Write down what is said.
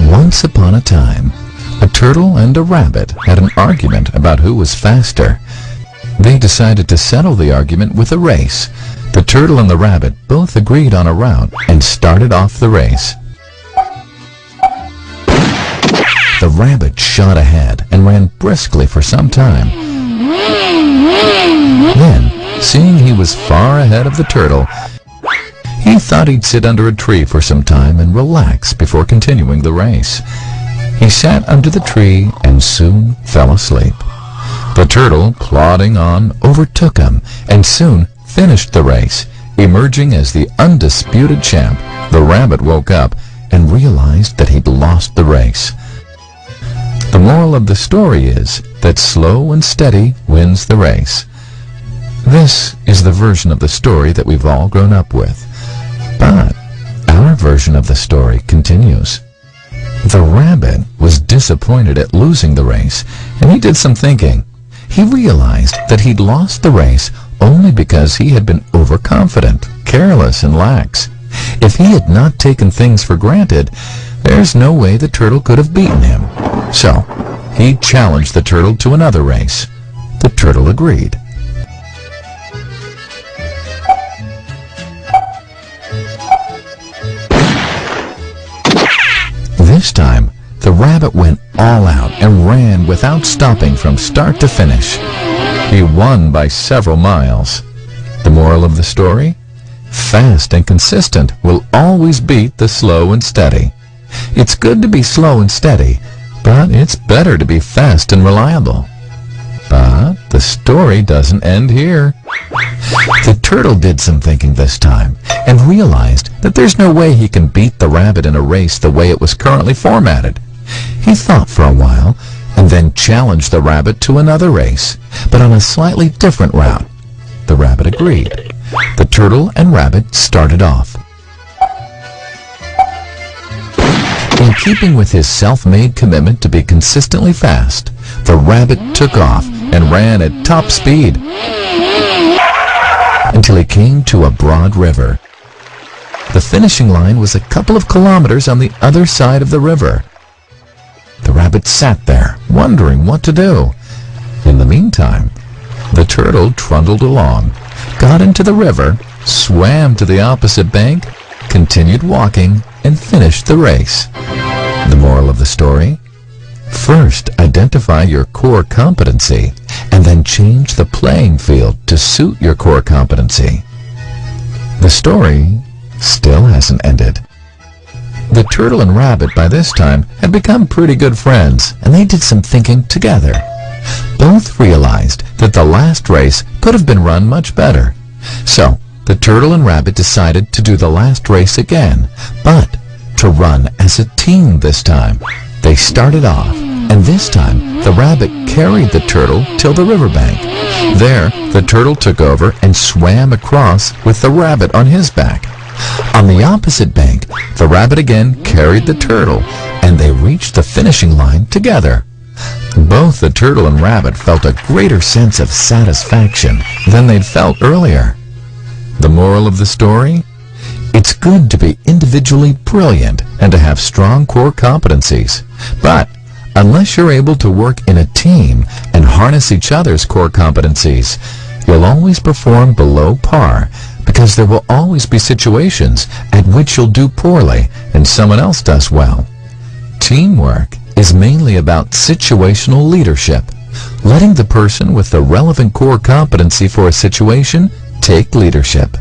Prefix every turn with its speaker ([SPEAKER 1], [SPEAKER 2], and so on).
[SPEAKER 1] Once upon a time, a turtle and a rabbit had an argument about who was faster. They decided to settle the argument with a race. The turtle and the rabbit both agreed on a route and started off the race. The rabbit shot ahead and ran briskly for some time. Then, seeing he was far ahead of the turtle, he thought he'd sit under a tree for some time and relax before continuing the race. He sat under the tree and soon fell asleep. The turtle, plodding on, overtook him and soon finished the race, emerging as the undisputed champ. The rabbit woke up and realized that he'd lost the race. The moral of the story is that slow and steady wins the race. This is the version of the story that we've all grown up with. But our version of the story continues. The rabbit was disappointed at losing the race, and he did some thinking. He realized that he'd lost the race only because he had been overconfident, careless, and lax. If he had not taken things for granted, there's no way the turtle could have beaten him. So, he challenged the turtle to another race. The turtle agreed. This time, the rabbit went all out and ran without stopping from start to finish. He won by several miles. The moral of the story? Fast and consistent will always beat the slow and steady. It's good to be slow and steady, but it's better to be fast and reliable. But the story doesn't end here. The turtle did some thinking this time and realized that there's no way he can beat the rabbit in a race the way it was currently formatted. He thought for a while and then challenged the rabbit to another race, but on a slightly different route. The rabbit agreed. The turtle and rabbit started off. In keeping with his self-made commitment to be consistently fast, the rabbit took off and ran at top speed until he came to a broad river. The finishing line was a couple of kilometers on the other side of the river. The rabbit sat there, wondering what to do. In the meantime, the turtle trundled along, got into the river, swam to the opposite bank, continued walking, and finished the race. The moral of the story? First, identify your core competency, and then change the playing field to suit your core competency. The story still hasn't ended. The turtle and rabbit by this time had become pretty good friends, and they did some thinking together. Both realized that the last race could have been run much better. So, the turtle and rabbit decided to do the last race again, but to run as a team this time. They started off, and this time the rabbit carried the turtle till the riverbank. There, the turtle took over and swam across with the rabbit on his back. On the opposite bank, the rabbit again carried the turtle, and they reached the finishing line together. Both the turtle and rabbit felt a greater sense of satisfaction than they'd felt earlier. The moral of the story? It's good to be individually brilliant and to have strong core competencies. But unless you're able to work in a team and harness each other's core competencies, you'll always perform below par, because there will always be situations at which you'll do poorly and someone else does well. Teamwork is mainly about situational leadership, letting the person with the relevant core competency for a situation take leadership.